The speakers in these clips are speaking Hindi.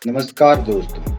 नमस्कार दोस्तों।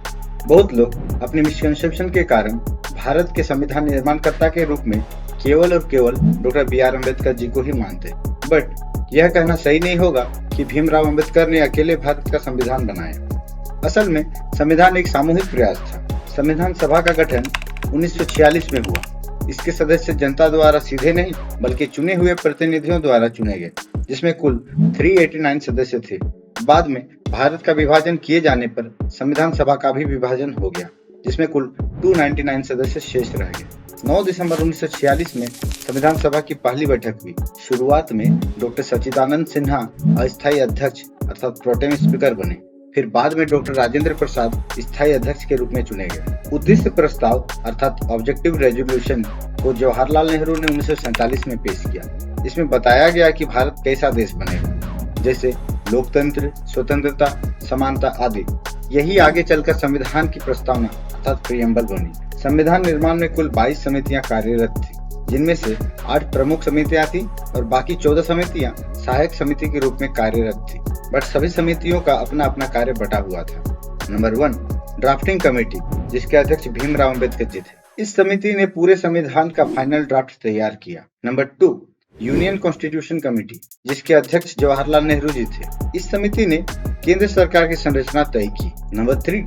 बहुत लोग अपनी मिसकंसेप्शन के कारण भारत के संविधान निर्माणकर्ता के रूप में केवल और केवल doctor B are Ambedkar ji को ही मानते। बट यह कहना सही नहीं होगा कि भीमराव अम्बेडकर ने अकेले भारत का संविधान बनाया। असल में संविधान एक सामूहिक प्रयास था। संविधान सभा का गठन 1946 में हुआ। इसके सदस्य जनता द्वारा सीधे नहीं बल्कि चुने हुए प्रतिनिधियों द्वारा चुने गए, जिसमें कुल 389 सदस्य थे। बाद में भारत का विभाजन किए जाने पर संविधान सभा का भी विभाजन हो गया, जिसमें कुल 299 सदस्य शेष रह गए। 9 दिसंबर 1946 में संविधान सभा की पहली बैठक हुई। शुरुआत में डॉक्टर सच्चिदानंद सिन्हा अस्थायी अध्यक्ष अर्थात प्रोटेम स्पीकर बने। फिर बाद में डॉक्टर राजेंद्र प्रसाद स्थायी अध्यक्ष के रूप में चुने गए। उद्देश्य प्रस्ताव अर्थात ऑब्जेक्टिव रेजोल्यूशन को जवाहरलाल नेहरू ने 1947 में पेश किया। इसमें बताया गया कि भारत कैसा देश बनेगा, जैसे लोकतंत्र, स्वतंत्रता, समानता आदि। यही आगे चलकर संविधान की प्रस्तावना अर्थात प्रियम्बल बनी। संविधान निर्माण में कुल 22 समितियां कार्यरत थी, जिनमें से 8 प्रमुख समितियां थी और बाकी 14 समितियां सहायक समिति के रूप में कार्यरत थी। बट सभी समितियों का अपना अपना कार्य बटा हुआ था। नंबर 1, ड्राफ्टिंग कमेटी, जिसके अध्यक्ष भीमराव अम्बेडकर जी थे। इस समिति ने पूरे संविधान का फाइनल ड्राफ्ट तैयार किया। नंबर 2, यूनियन कॉन्स्टिट्यूशन कमेटी, जिसके अध्यक्ष जवाहरलाल नेहरू जी थे। इस समिति ने केंद्र सरकार की संरचना तय की। नंबर 3,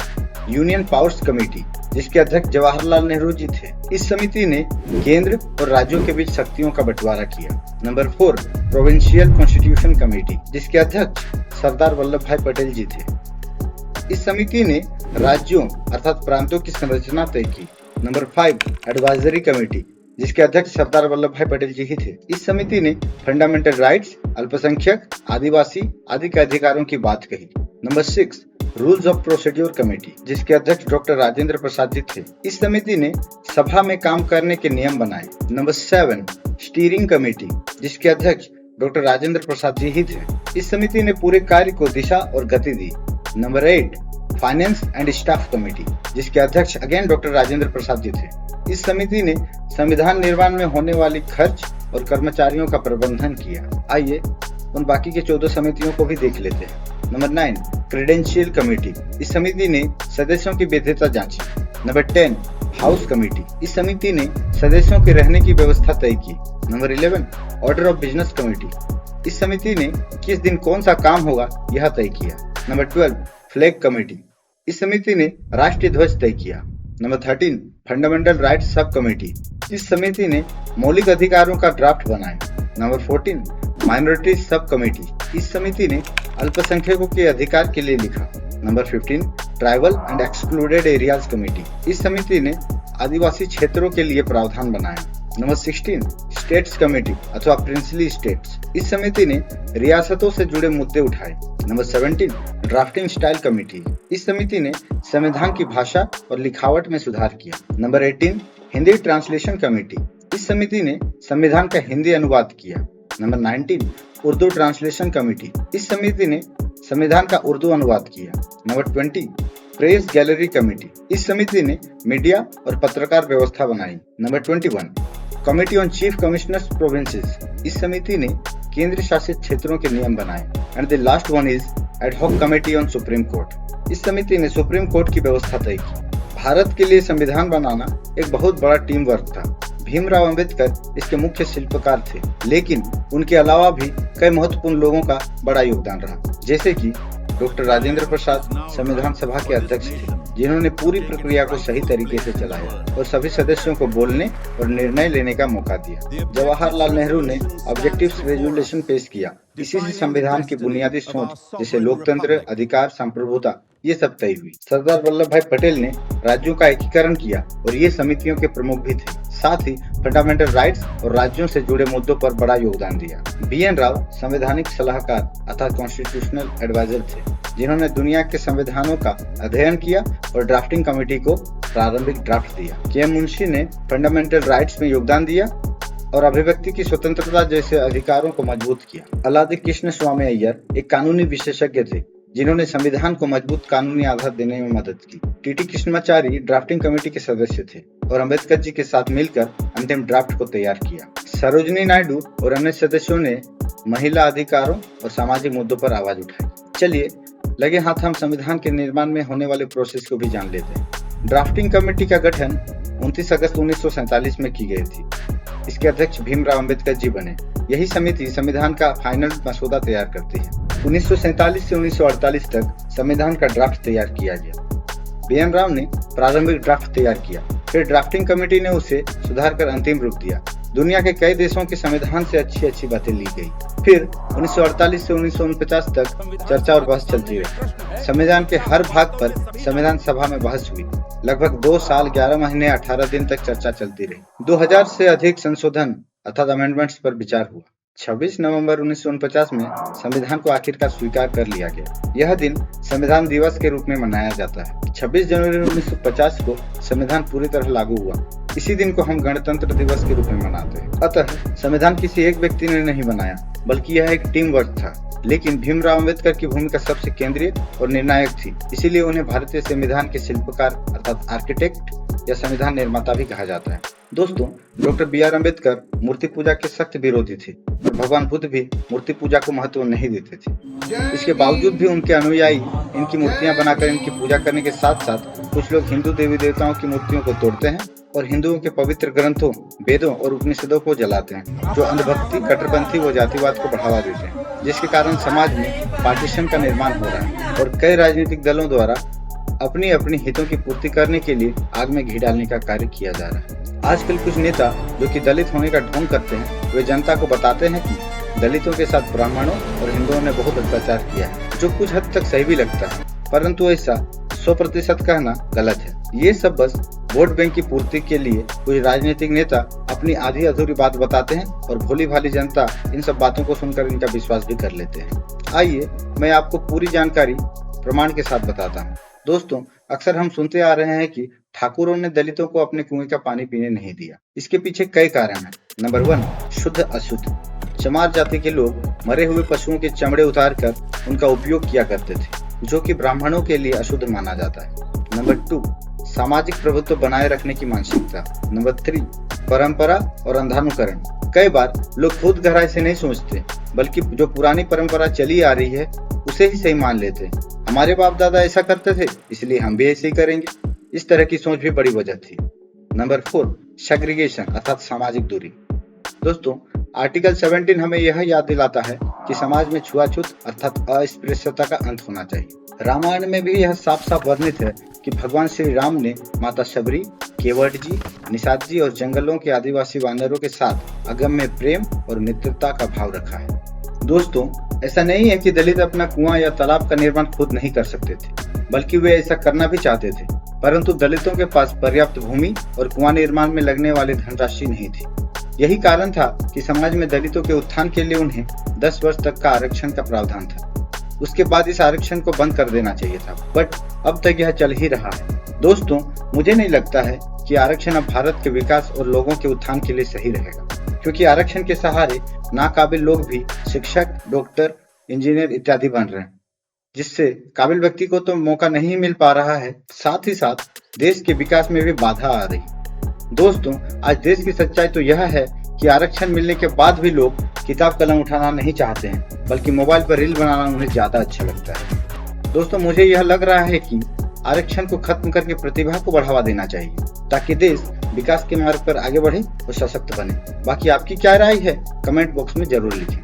यूनियन पावर्स कमेटी, जिसके अध्यक्ष जवाहरलाल नेहरू जी थे। इस समिति ने केंद्र और राज्यों के बीच शक्तियों का बंटवारा किया। नंबर 4, प्रोविंशियल कॉन्स्टिट्यूशन कमेटी, जिसके अध्यक्ष सरदार वल्लभ भाई पटेल जी थे। इस समिति ने राज्यों अर्थात प्रांतों की संरचना तय की। नंबर 5, एडवाइजरी कमेटी, जिसके अध्यक्ष सरदार वल्लभ भाई पटेल जी ही थे। इस समिति ने फंडामेंटल राइट्स, अल्पसंख्यक, आदिवासी आदि के अधिकारों की बात कही। Number 6, rules of procedure committee, जिसके अध्यक्ष डॉक्टर राजेंद्र प्रसाद जी थे। इस समिति ने सभा में काम करने के नियम बनाए। नंबर 7, स्टीयरिंग कमेटी, जिसके अध्यक्ष डॉक्टर राजेंद्र प्रसाद जी ही थे। इस समिति ने पूरे कार्य को दिशा और गति दी। Number 8, finance and staff committee, जिसके अध्यक्ष अगेन डॉक्टर राजेंद्र प्रसाद जी थे। इस समिति ने संविधान निर्माण में होने वाली खर्च और कर्मचारियों का प्रबंधन किया। आइए उन बाकी के 14 समितियों को भी देख लेते हैं। नंबर 9, क्रेडेंशियल कमेटी, इस समिति ने सदस्यों की वैधता जांची। नंबर 10, हाउस कमेटी, इस समिति ने सदस्यों के रहने की व्यवस्था तय की। Number 11, order of business committee, इस समिति ने किस दिन कौन सा काम होगा यह तय किया। नंबर 12, फ्लैग कमेटी, इस समिति ने राष्ट्रीय ध्वज तय किया। Number 13, fundamental rights sub committee, इस समिति ने मौलिक अधिकारों का ड्राफ्ट बनाया। नंबर 14, माइनॉरिटीज सब कमेटी, इस समिति ने अल्पसंख्यकों के अधिकार के लिए लिखा। Number 15, tribal and excluded areas committee, इस समिति ने आदिवासी क्षेत्रों के लिए प्रावधान बनाया। नंबर 16, स्टेट्स कमेटी अथवा प्रिंसली स्टेट्स, इस समिति ने रियासतों से जुड़े मुद्दे उठाए। नंबर 17, ड्राफ्टिंग स्टाइल कमेटी, इस समिति ने संविधान की भाषा और लिखावट में सुधार किया। नंबर 18, हिंदी ट्रांसलेशन कमेटी, इस समिति ने संविधान का हिंदी अनुवाद किया। नंबर 19, उर्दू ट्रांसलेशन कमेटी, इस समिति ने संविधान का उर्दू अनुवाद किया। नंबर 20, प्रेस गैलरी कमेटी, इस समिति ने मीडिया और पत्रकार व्यवस्था बनाई। Number 21, committee on chief commissioners provinces, इस समिति ने केंद्र शासित क्षेत्रों के नियम बनाए। And the last one is ad hoc committee on supreme court, इस समिति ने सुप्रीम कोर्ट की व्यवस्था तय की। भारत के लिए संविधान बनाना एक बहुत बड़ा टीम वर्क था। भीमराव अम्बेडकर इसके मुख्य शिल्पकार थे, लेकिन उनके अलावा भी कई महत्वपूर्ण लोगों का बड़ा योगदान रहा, जैसे कि डॉक्टर राजेंद्र प्रसाद संविधान सभा के अध्यक्ष थे, जिन्होंने पूरी प्रक्रिया को सही तरीके से चलाया और सभी सदस्यों को बोलने और निर्णय लेने का मौका दिया। जवाहरलाल नेहरू ने ऑब्जेक्टिव रेजोल्यूशन पेश किया। इसी से संविधान की बुनियादी सोच जैसे लोकतंत्र, अधिकार, संप्रभुता ये सब तय हुई। सरदार वल्लभ भाई पटेल ने राज्यों का एकीकरण किया और ये समितियों के प्रमुख भी थे। साथ ही फंडामेंटल राइट्स और राज्यों से जुड़े मुद्दों पर बड़ा योगदान दिया। BN राव संवैधानिक सलाहकार अर्थात कॉन्स्टिट्यूशनल एडवाइजर थे, जिन्होंने दुनिया के संविधानों का अध्ययन किया और ड्राफ्टिंग कमेटी को प्रारंभिक ड्राफ्ट दिया। KM मुंशी ने फंडामेंटल राइट्स में योगदान दिया और अभिव्यक्ति की स्वतंत्रता जैसे अधिकारों को मजबूत किया। अलादी कृष्ण स्वामी अय्यर एक कानूनी विशेषज्ञ थे, जिन्होंने संविधान को मजबूत कानूनी आधार देने में मदद की। TT कृष्णमाचारी ड्राफ्टिंग कमेटी के सदस्य थे और अम्बेडकर जी के साथ मिलकर अंतिम ड्राफ्ट को तैयार किया। सरोजिनी नायडू और अन्य सदस्यों ने महिला अधिकारों और सामाजिक मुद्दों पर आवाज उठाई। चलिए लगे हाथ हम संविधान के निर्माण में होने वाले प्रोसेस को भी जान लेते हैं। ड्राफ्टिंग कमेटी का गठन 29 अगस्त 1947 में की गई थी। इसके अध्यक्ष भीमराव अंबेडकर जी बने। यही समिति संविधान का फाइनल मसौदा तैयार करती है। 1947 से 1948 तक संविधान का ड्राफ्ट तैयार किया गया। बी.एन. राव ने प्रारंभिक ड्राफ्ट तैयार किया, फिर ड्राफ्टिंग कमेटी ने उसे सुधार कर अंतिम रूप दिया। दुनिया के कई देशों के संविधान से अच्छी बातें ली गई। फिर 1948 से 1949 तक चर्चा और बहस चलती रही। संविधान के हर भाग पर संविधान सभा में बहस हुई। लगभग 2 साल 11 महीने 18 दिन तक चर्चा चलती रही। 2000 से अधिक संशोधन अर्थात अमेंडमेंट्स पर विचार हुआ। 26 नवंबर 1949 में संविधान को आखिरकार स्वीकार कर लिया गया। यह दिन संविधान दिवस के रूप में मनाया जाता है। 26 जनवरी 1950 को संविधान पूरी तरह लागू हुआ। इसी दिन को हम गणतंत्र दिवस के रूप में मनाते हैं। अतः संविधान किसी एक व्यक्ति ने नहीं बनाया, बल्कि यह एक टीम वर्क था। लेकिन भीमराव अंबेडकर की भूमिका सबसे केंद्रीय और निर्णायक थी। इसीलिए उन्हें भारतीय संविधान के शिल्पकार अर्थात आर्किटेक्ट या संविधान निर्माता भी कहा जाता है। दोस्तों, डॉक्टर बी.आर. अम्बेडकर मूर्ति पूजा के सख्त विरोधी थे और भगवान बुद्ध भी मूर्ति पूजा को महत्व नहीं देते थे। इसके बावजूद भी उनके अनुयायी इनकी मूर्तियां बनाकर इनकी पूजा करने के साथ साथ कुछ लोग हिंदू देवी देवताओं की मूर्तियों को तोड़ते हैं और हिंदुओं के पवित्र ग्रंथों, वेदों और उपनिषदों को जलाते हैं, जो अंधभक्ति, कट्टरपंथी व जातिवाद को बढ़ावा देते हैं, जिसके कारण समाज में पार्टीशन का निर्माण हो रहा है और कई राजनीतिक दलों द्वारा अपनी अपनी हितों की पूर्ति करने के लिए आग में घी डालने का कार्य किया जा रहा है। आजकल कुछ नेता जो कि दलित होने का ढोंग करते हैं, वे जनता को बताते हैं कि दलितों के साथ ब्राह्मणों और हिंदुओं ने बहुत अत्याचार किया है, जो कुछ हद तक सही भी लगता है, परंतु ऐसा 100% कहना गलत है। ये सब बस वोट बैंक की पूर्ति के लिए कुछ राजनीतिक नेता अपनी आधी अधूरी बात बताते हैं और भोली भाली जनता इन सब बातों को सुनकर इनका विश्वास भी कर लेते हैं। आइए मैं आपको पूरी जानकारी प्रमाण के साथ बताता हूँ। दोस्तों, अक्सर हम सुनते आ रहे हैं कि ठाकुरों ने दलितों को अपने कुएं का पानी पीने नहीं दिया। इसके पीछे कई कारण हैं। नंबर 1, शुद्ध अशुद्ध। चमार जाति के लोग मरे हुए पशुओं के चमड़े उतारकर उनका उपयोग किया करते थे, जो कि ब्राह्मणों के लिए अशुद्ध माना जाता है। नंबर 2, सामाजिक प्रभुत्व बनाए रखने की मानसिकता। नंबर 3, परंपरा और अंधानुकरण। कई बार लोग खुद गहराई से नहीं सोचते, बल्कि जो पुरानी परंपरा चली आ रही है उसे ही सही मान लेते। हमारे बाप दादा ऐसा करते थे, इसलिए हम भी ऐसे ही करेंगे। इस तरह की सोच भी बड़ी वजह थी। नंबर 4, सेग्रीगेशन अर्थात सामाजिक दूरी। दोस्तों, आर्टिकल 17 हमें यह याद दिलाता है कि समाज में छुआछूत अर्थात अस्पृश्यता का अंत होना चाहिए। रामायण में भी यह साफ साफ वर्णित है कि भगवान श्री राम ने माता शबरी, केवट जी, निषाद जी और जंगलों के आदिवासी वानरों के साथ अगम्य प्रेम और मित्रता का भाव रखा है। दोस्तों, ऐसा नहीं है कि दलित अपना कुआं या तालाब का निर्माण खुद नहीं कर सकते थे, बल्कि वे ऐसा करना भी चाहते थे, परंतु दलितों के पास पर्याप्त भूमि और कुआं निर्माण में लगने वाली धनराशि नहीं थी। यही कारण था कि समाज में दलितों के उत्थान के लिए उन्हें 10 वर्ष तक का आरक्षण का प्रावधान था। उसके बाद इस आरक्षण को बंद कर देना चाहिए था, बट अब तक यह चल ही रहा है। दोस्तों, मुझे नहीं लगता है कि आरक्षण अब भारत के विकास और लोगों के उत्थान के लिए सही रहेगा, क्योंकि आरक्षण के सहारे नाकाबिल लोग भी शिक्षक, डॉक्टर, इंजीनियर इत्यादि बन रहे हैं, जिससे काबिल व्यक्ति को तो मौका नहीं मिल पा रहा है, साथ ही साथ देश के विकास में भी बाधा आ रही। दोस्तों, आज देश की सच्चाई तो यह है कि आरक्षण मिलने के बाद भी लोग किताब कलम उठाना नहीं चाहते हैं, बल्कि मोबाइल पर रील बनाना उन्हें ज्यादा अच्छा लगता है। दोस्तों, मुझे यह लग रहा है कि आरक्षण को खत्म करके प्रतिभा को बढ़ावा देना चाहिए, ताकि देश विकास के मार्ग पर आगे बढ़े और सशक्त बने। बाकी आपकी क्या राय है, कमेंट बॉक्स में जरूर लिखें।